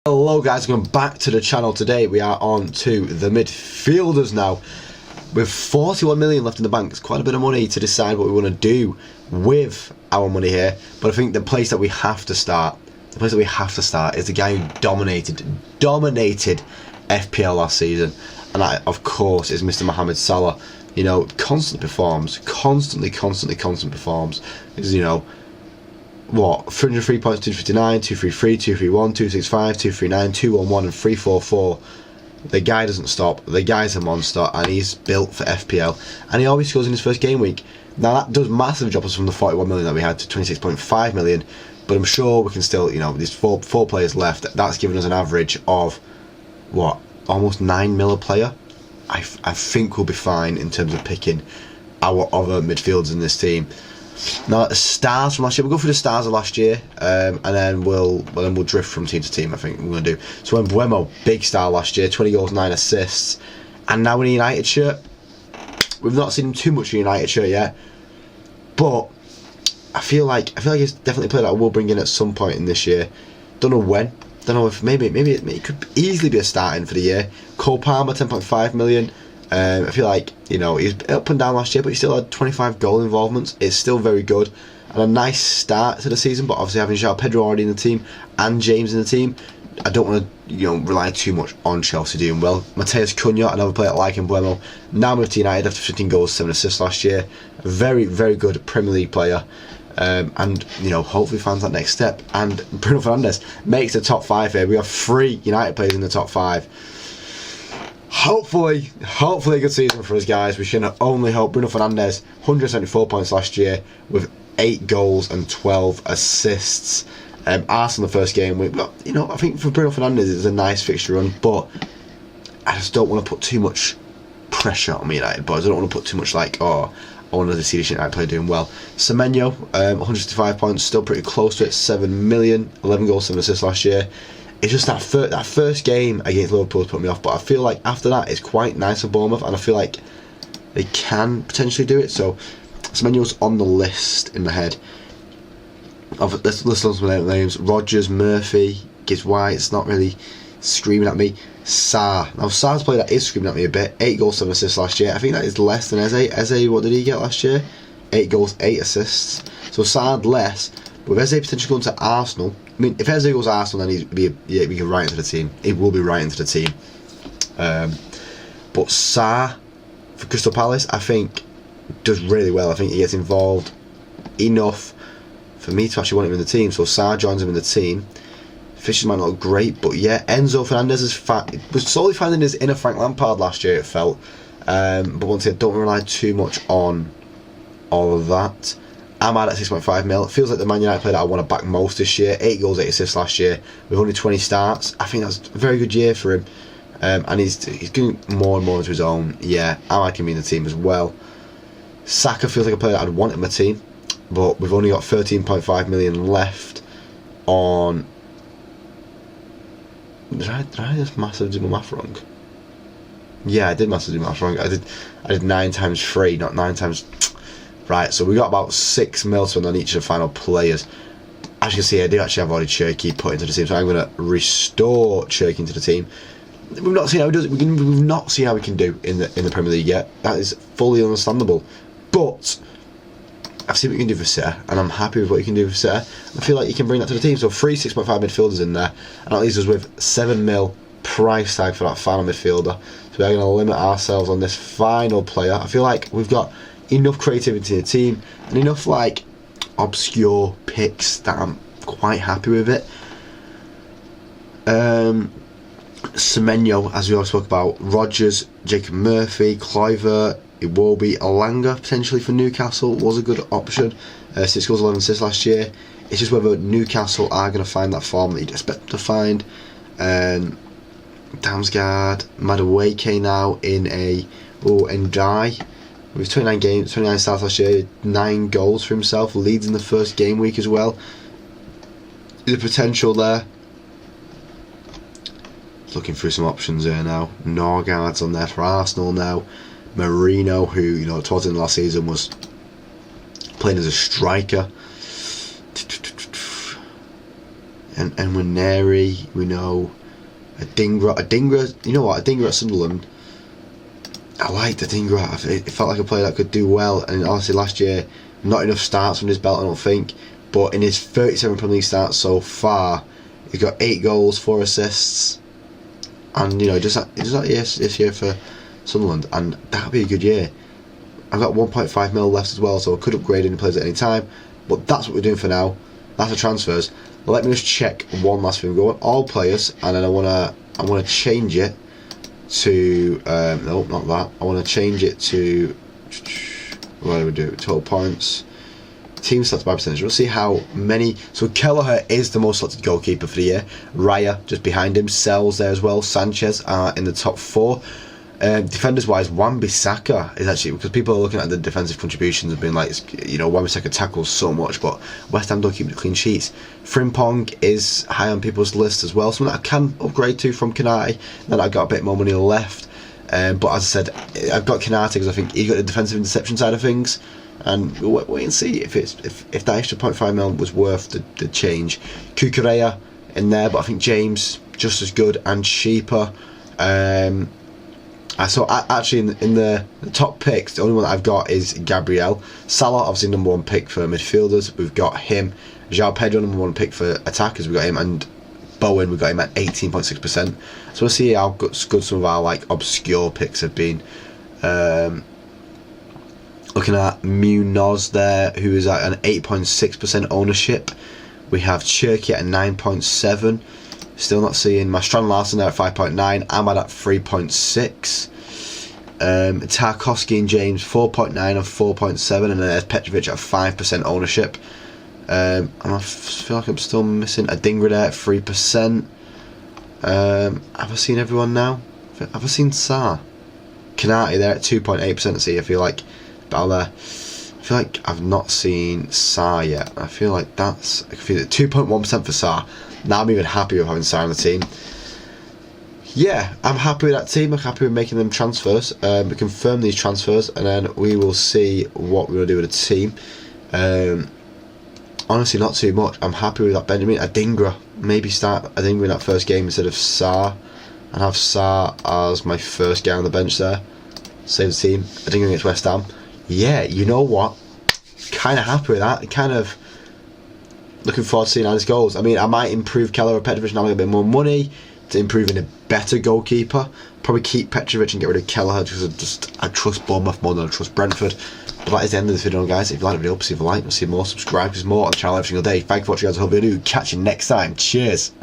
Hello guys, welcome back to the channel. Today we are on to the midfielders now. With 41 million left in the bank, it's quite a bit of money to decide what we want to do with our money here. But I think the place that we have to start, is the guy who dominated FPL last season, and that of course is Mr. Mohamed Salah. You know, constantly performs, constantly performs. Is, you know, what, 303 points, 259, 233, 231, 265, 239, 211 and 344. The guy doesn't stop. The guy's a monster and he's built for FPL, and he always scores in his first game week. Now that does massively drop us from the 41 million that we had to 26.5 million, but I'm sure we can still, you know, there's four players left. That's given us an average of what, almost 9 mil a player. I think we'll be fine in terms of picking our other midfielders in this team. Now, the stars from last year, we'll go through the stars of last year, and then we'll drift from team to team. I think we're going to do. So, Mbeumo, big star last year, 20 goals, 9 assists, and now in a United shirt. We've not seen him too much in a United shirt yet, but I feel like he's definitely a player that I will bring in at some point in this year. Don't know when. Don't know if maybe it could easily be a starting for the year. Cole Palmer, 10.5 million. I feel like, you know, he's up and down last year, but he still had 25 goal involvements. It's still very good and a nice start to the season. But obviously having João Pedro already in the team and James in the team, I don't want to, you know, rely too much on Chelsea doing well. Matheus Cunha, another player like Mbeumo, now moved to United after 15 goals, 7 assists last year. A very good Premier League player. And, you know, hopefully finds that next step. And Bruno Fernandes makes the top 5 here. We have 3 United players in the top 5. Hopefully a good season for us, guys. We should only hope. Bruno Fernandes, 174 points last year with 8 goals and 12 assists. Arsenal the first game week. But, you know, I think for Bruno Fernandes it's a nice fixture run, but I just don't want to put too much pressure on me, United boys. I don't want to put too much like, oh, I want to see this United player doing well. Semenyo, 165 points, still pretty close to it. 7 million, 11 goals, 7 assists last year. It's just that first game against Liverpool put me off, but I feel like after that it's quite nice for Bournemouth, and I feel like they can potentially do it. So Semenyo's on the list in my head. Let's list some names. Rodgers, Murphy, Gibbs White. It's not really screaming at me. Sarr. Now Sarr's player that is screaming at me a bit. 8 goals, 7 assists last year. I think that is less than Eze. Eze, what did he get last year? 8 goals, 8 assists. So Sarr less. But with Eze potentially going to Arsenal, I mean, if Eze goes to Arsenal, then he'd be right into the team. He will be right into the team. But Sarr for Crystal Palace, I think, does really well. I think he gets involved enough for me to actually want him in the team. So Sarr joins him in the team. Fishes might not look great, but yeah, Enzo Fernandez was slowly finding his inner Frank Lampard last year, it felt. But once again, don't rely too much on all of that. Ahmad at 6.5 mil. It feels like the Man United player that I want to back most this year. 8 goals, 8 assists last year with only 20 starts. I think that's a very good year for him, and he's getting more and more into his own. Yeah, Ahmad can be in the team as well. Saka feels like a player that I'd want in my team, but we've only got 13.5 million left on. Did I just massively do my math wrong? Yeah, I did massively do my math wrong. I did 9 times 3, not 9 times. Right, so we got about 6 mil spent on each of the final players. As you can see, I do actually have already Cherki put into the team, so I'm going to restore Cherki into the team. We've not seen how he does it. We've not seen how we can do in the Premier League yet. That is fully understandable. But I've seen what you can do for City, and I'm happy with what you can do for City. I feel like you can bring that to the team. So 3 6.5 midfielders in there, and that leaves us with 7 mil price tag for that final midfielder. So we're going to limit ourselves on this final player. I feel like we've got enough creativity in the team and enough like obscure picks that I'm quite happy with it. Semenyo, as we already spoke about, Rodgers, Jacob Murphy, Kluivert, Iwobi, Alanga potentially for Newcastle was a good option. 6 goals, 11 assists last year. It's just whether Newcastle are going to find that form that you'd expect them to find. Damsgaard, Madueke now in a Ndai. With 29 starts last year, 9 goals for himself, leads in the first game week as well. The potential there. Looking through some options here now. Norgard's on there for Arsenal now. Marino, who, you know, towards the end of last season was playing as a striker. and Nwaneri, we know Adingra. You know what? Adingra at Sunderland. I liked Adingra. It felt like a player that could do well. And honestly, last year, not enough starts from his belt, I don't think. But in his 37 Premier League starts so far, he's got 8 goals, 4 assists, and you know, just that this year for Sunderland, and that'll be a good year. I've got 1.5 mil left as well, so I could upgrade any players at any time. But that's what we're doing for now. That's the transfers. Let me just check one last thing. Go on all players, and then I wanna change it to no, not that. I want to change it to what do we do? Total points, team stats by percentage. We'll see how many. So Kelleher is the most selected goalkeeper for the year. Raya just behind him. Sells there as well. Sanchez are in the top 4. Defenders wise, Wan-Bissaka is actually, because people are looking at the defensive contributions and being like, you know, Wan-Bissaka tackles so much, but West Ham don't keep the clean sheets. Frimpong is high on people's list as well, something that I can upgrade to from Kanati. Then I've got a bit more money left, but as I said, I've got Kanati because I think he's got the defensive interception side of things, and we'll wait and see if that extra 0.5 mil was worth the change. Kukureya in there, but I think James just as good and cheaper. So actually in the top picks, the only one that I've got is Gabriel. Salah, obviously number 1 pick for midfielders. We've got him. João Pedro, number 1 pick for attackers. We've got him, and Bowen, we've got him at 18.6%. So we'll see how good some of our like obscure picks have been. Looking at Munoz there, who is at an 8.6% ownership. We have Cherky at 9.7. Still not seeing my Strand Larson there at 5.9. Ahmad at 3.6. Tarkowski and James 4.9 and 4.7, and then there's Petrovic at 5% ownership. And I feel like I'm still missing Adingra there at 3%. Have I seen everyone now? Have I seen Sarr? Kanati there at 2.8%. See, I feel like I've not seen Sarr yet. I feel like that's 2.1% for Sarr. Now I'm even happy with having Sarr on the team. Yeah, I'm happy with that team. I'm happy with making them transfers. We confirm these transfers, and then we will see what we're going to do with the team. Honestly, not too much. I'm happy with that Benjamin. Adingra. Maybe start Adingra in that first game instead of Sarr, and have Sarr as my first guy on the bench there. Save the team. Adingra against West Ham. Yeah, you know what? Kind of happy with that. Kind of looking forward to seeing how this goes. I mean, I might improve Keller or Petrovic and have a bit more money to improve in a better goalkeeper. Probably keep Petrovic and get rid of Keller because I trust Bournemouth more than I trust Brentford. But that is the end of this video, guys. If you like the video, please leave a like. We'll see more. Subscribe. There's more on the channel every single day. Thank you for watching, guys. I hope you do. Catch you next time. Cheers.